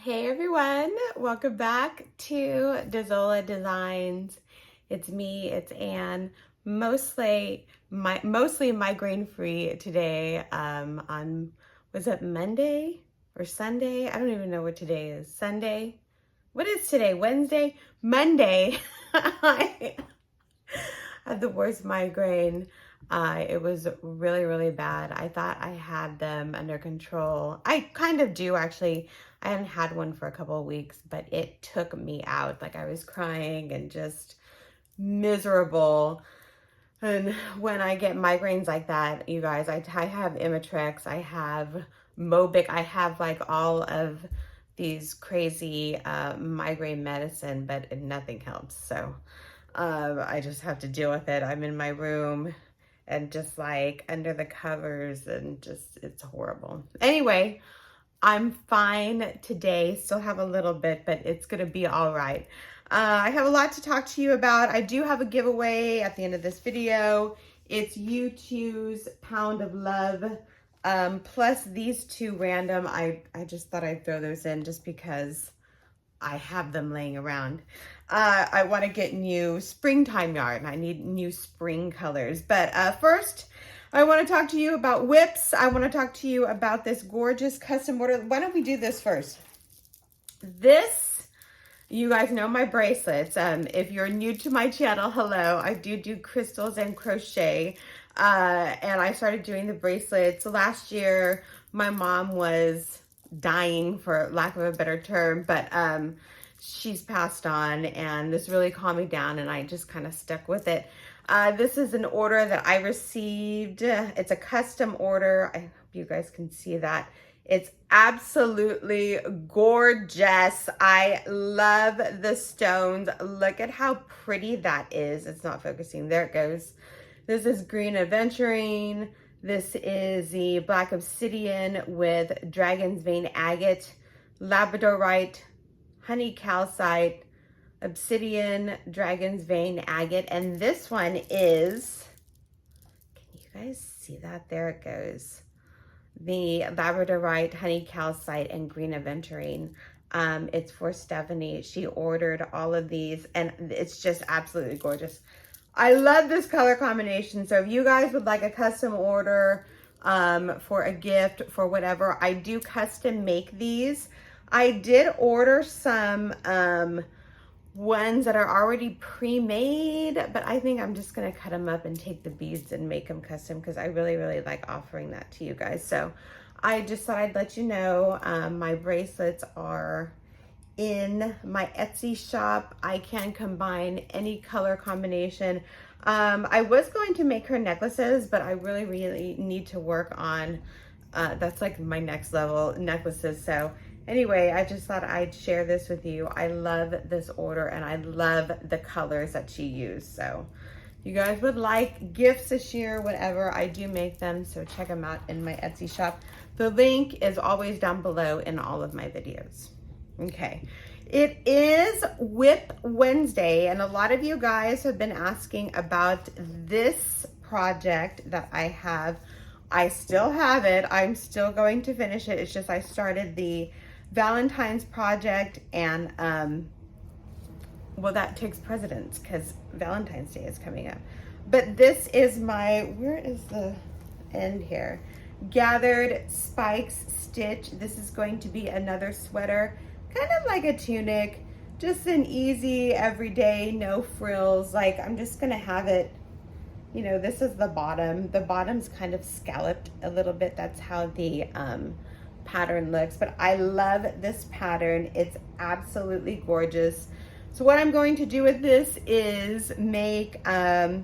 Hey everyone, welcome back to Dazola Designs. It's me, it's Anne. Mostly migraine free today. Was it Monday or Sunday? I don't even know what today is. Sunday? What is today? Wednesday? Monday. I had the worst migraine. It was really, really bad. I thought I had them under control. I kind of do actually. I haven't had one for a couple of weeks, but it took me out. Like I was crying and just miserable. And when I get migraines like that, you guys, I have Imitrex, I have Mobic, I have like all of these crazy migraine medicine, but nothing helps. So I just have to deal with it. I'm in my room and just like under the covers and just, it's horrible. Anyway, I'm fine today, still have a little bit, but it's gonna be all right. I have a lot to talk to you about. I do have a giveaway at the end of this video. It's You Choose Pound of Love, plus these two random. I just thought I'd throw those in just because I have them laying around. I want to get new springtime yarn. I need new spring colors. But first, I want to talk to you about WIPs. I want to talk to you about this gorgeous custom order. Why don't we do this first? This, you guys know my bracelets. If you're new to my channel, hello. I do crystals and crochet. And I started doing the bracelets last year. My mom was dying, for lack of a better term, but she's passed on, and this really calmed me down, and I just kind of stuck with it. This is an order that I received. It's a custom order. I hope you guys can see that. It's absolutely gorgeous. I love the stones. Look at how pretty that is. It's not focusing. There it goes. This is green aventurine. This is the black obsidian with dragon's vein agate, labradorite, honey calcite, obsidian, dragon's vein agate, and this one is, can you guys see that? There it goes. The labradorite, honey calcite, and green aventurine. It's for Stephanie. She ordered all of these, and it's just absolutely gorgeous. I love this color combination. So if you guys would like a custom order for a gift, for whatever, I do custom make these. I did order some ones that are already pre-made, but I think I'm just gonna cut them up and take the beads and make them custom because I really, really like offering that to you guys. So I just thought I'd let you know my bracelets are in my Etsy shop. I can combine any color combination. I was going to make her necklaces, but I really, really need to work on, that's like my next level necklaces. So anyway, I just thought I'd share this with you. I love this order and I love the colors that she used. So if you guys would like gifts this year, whatever, I do make them. So check them out in my Etsy shop. The link is always down below in all of my videos. Okay, it is WIP Wednesday, and a lot of you guys have been asking about this project that I have. I still have it. I'm still going to finish it. It's just I started the Valentine's project, and well, that takes precedence because Valentine's Day is coming up. But this is my, where is the end here? Gathered spikes stitch. This is going to be another sweater, kind of like a tunic, just an easy everyday, no frills. Like I'm just gonna have it, you know, this is the bottom. The bottom's kind of scalloped a little bit. That's how the pattern looks, but I love this pattern. It's absolutely gorgeous. So what I'm going to do with this is make a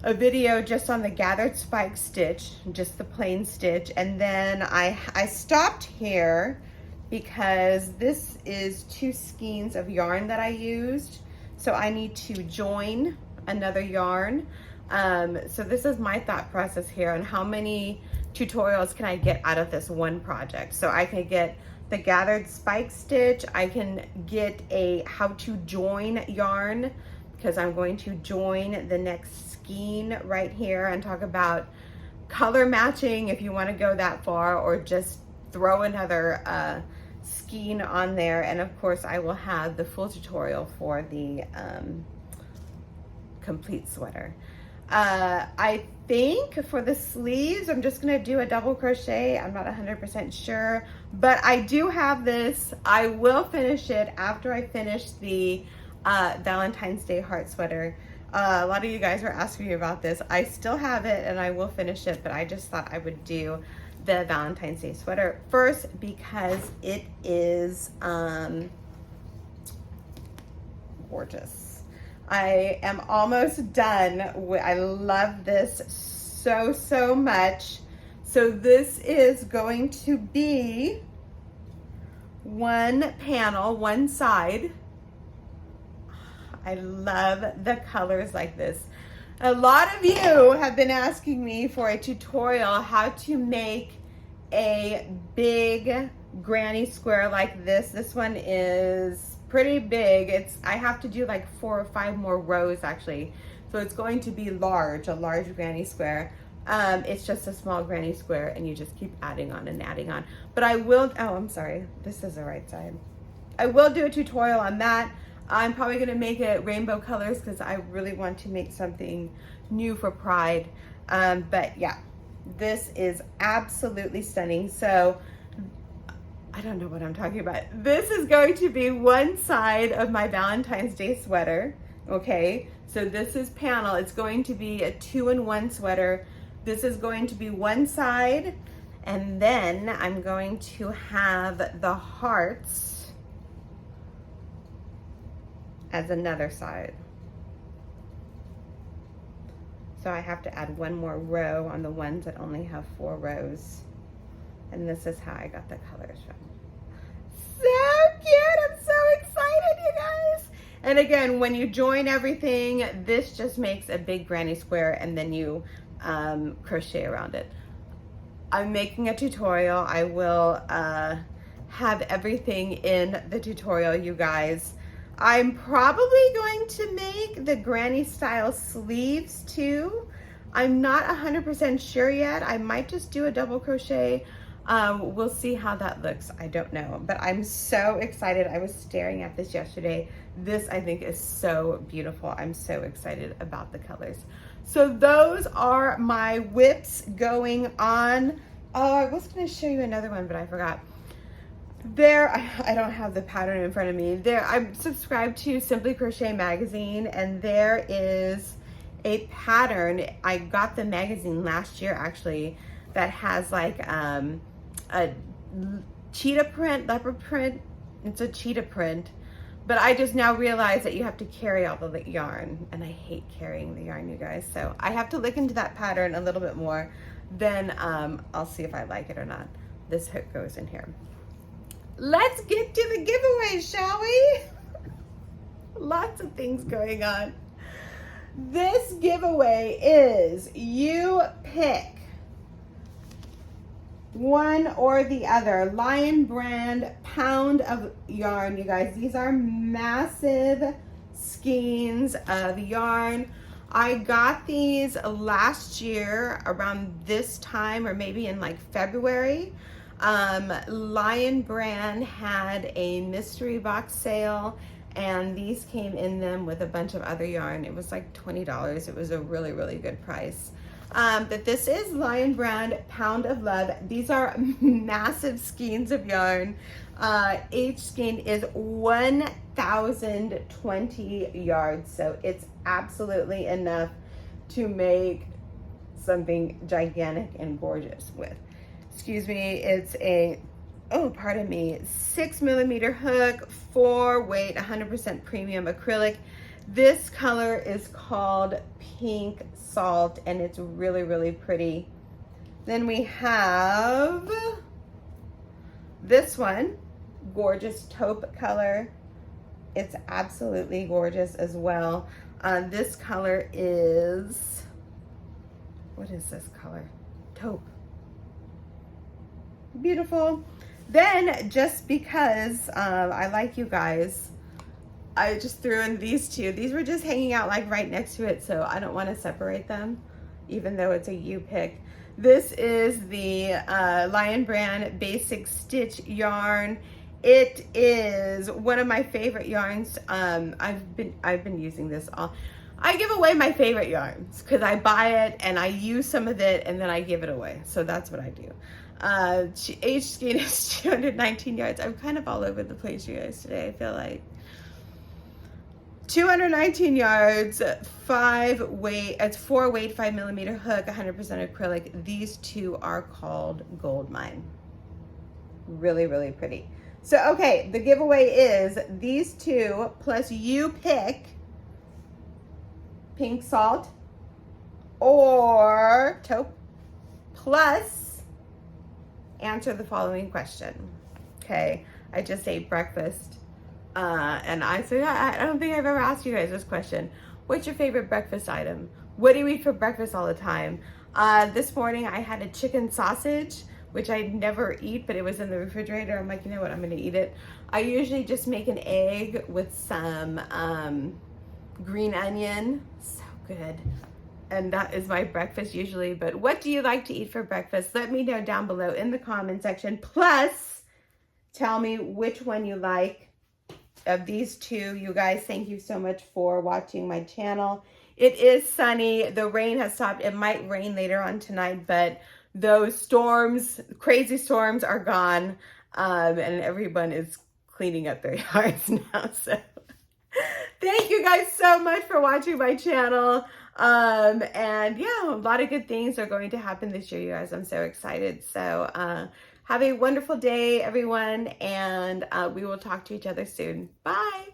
video just on the gathered spike stitch, just the plain stitch, and then I stopped here because this is 2 skeins of yarn that I used, so I need to join another yarn. So this is my thought process here on how many tutorials can I get out of this one project. So I can get the gathered spike stitch, I can get a how to join yarn, because I'm going to join the next skein right here and talk about color matching if you want to go that far, or just throw another skein on there, and of course I will have the full tutorial for the complete sweater. I think for the sleeves I'm just gonna do a double crochet. I'm not 100% sure, but I do have this. I will finish it after I finish the Valentine's Day heart sweater. A lot of you guys are asking me about this. I still have it and I will finish it, but I just thought I would do the Valentine's Day sweater first because it is gorgeous. I am almost done. I love this so much. So this is going to be one panel, one side. I love the colors like this. A lot of you have been asking me for a tutorial how to make a big granny square like this. This one is pretty big. I have to do like 4 or 5 more rows actually. So it's going to be large, a large granny square. It's just a small granny square and you just keep adding on and adding on. But I will, oh, I'm sorry. This is the right side. I will do a tutorial on that. I'm probably going to make it rainbow colors because I really want to make something new for Pride. But yeah, this is absolutely stunning. So I don't know what I'm talking about. This is going to be one side of my Valentine's Day sweater. Okay, so this is panel. It's going to be a 2-in-1 sweater. This is going to be one side, and then I'm going to have the hearts as another side. So I have to add one more row on the ones that only have 4 rows. And this is how I got the colors from. So cute, I'm so excited, you guys. And again, when you join everything, this just makes a big granny square and then you crochet around it. I'm making a tutorial. I will have everything in the tutorial, you guys. I'm probably going to make the granny style sleeves too. I'm not 100% sure yet. I might just do a double crochet. We'll see how that looks. I don't know, but I'm so excited. I was staring at this yesterday. This I think is so beautiful. I'm so excited about the colors. So those are my WIPs going on. Oh, I was gonna show you another one, but I forgot. There, I don't have the pattern in front of me. There, I'm subscribed to Simply Crochet magazine, and there is a pattern. I got the magazine last year actually that has like a cheetah print, leopard print. It's a cheetah print, but I just now realize that you have to carry all the yarn, and I hate carrying the yarn, you guys. So I have to look into that pattern a little bit more. Then I'll see if I like it or not. This hook goes in here. Let's get to the giveaway, shall we? Lots of things going on. This giveaway is you pick one or the other. Lion brand pound of yarn, you guys. These are massive skeins of yarn. I got these last year around this time, or maybe in like February. Lion brand had a mystery box sale, and these came in them with a bunch of other yarn. It was like $20. It was a really good price. But this is Lion brand Pound of Love. These are massive skeins of yarn. Each skein is 1,020 yards, so it's absolutely enough to make something gigantic and gorgeous with. Excuse me, it's a, oh, pardon me, 6mm hook, 4 weight, 100% premium acrylic. This color is called Pink Salt, and it's really pretty. Then we have this one, gorgeous taupe color. It's absolutely gorgeous as well. This color is, what is this color? Taupe. Beautiful. Then, just because I like you guys, I just threw in these two. These were just hanging out like right next to it, so I don't want to separate them, even though it's a U pick. This is the Lion brand Basic Stitch yarn, It is one of my favorite yarns. I've been using this all. I give away my favorite yarns because I buy it and I use some of it and then I give it away. So that's what I do. Age skein is 219 yards. I'm kind of all over the place, you guys, today. I feel like 219 yards, 4 weight, 5mm hook, 100% acrylic. These two are called Gold Mine. Really, really pretty. So, okay, the giveaway is these two plus you pick pink salt or taupe plus answer the following question. Okay, I just ate breakfast and I said, I don't think I've ever asked you guys this question. What's your favorite breakfast item? What do you eat for breakfast all the time? This morning I had a chicken sausage, which I never eat, but it was in the refrigerator. I'm like, you know what, I'm gonna eat it. I usually just make an egg with some green onion, so good. And that is my breakfast usually, but what do you like to eat for breakfast? Let me know down below in the comment section. Plus, tell me which one you like of these two. You guys, thank you so much for watching my channel. It is sunny. The rain has stopped. It might rain later on tonight, but those storms, crazy storms, are gone, and everyone is cleaning up their yards now. So thank you guys so much for watching my channel. And yeah, a lot of good things are going to happen this year, you guys. I'm so excited. So have a wonderful day, everyone, and we will talk to each other soon. Bye.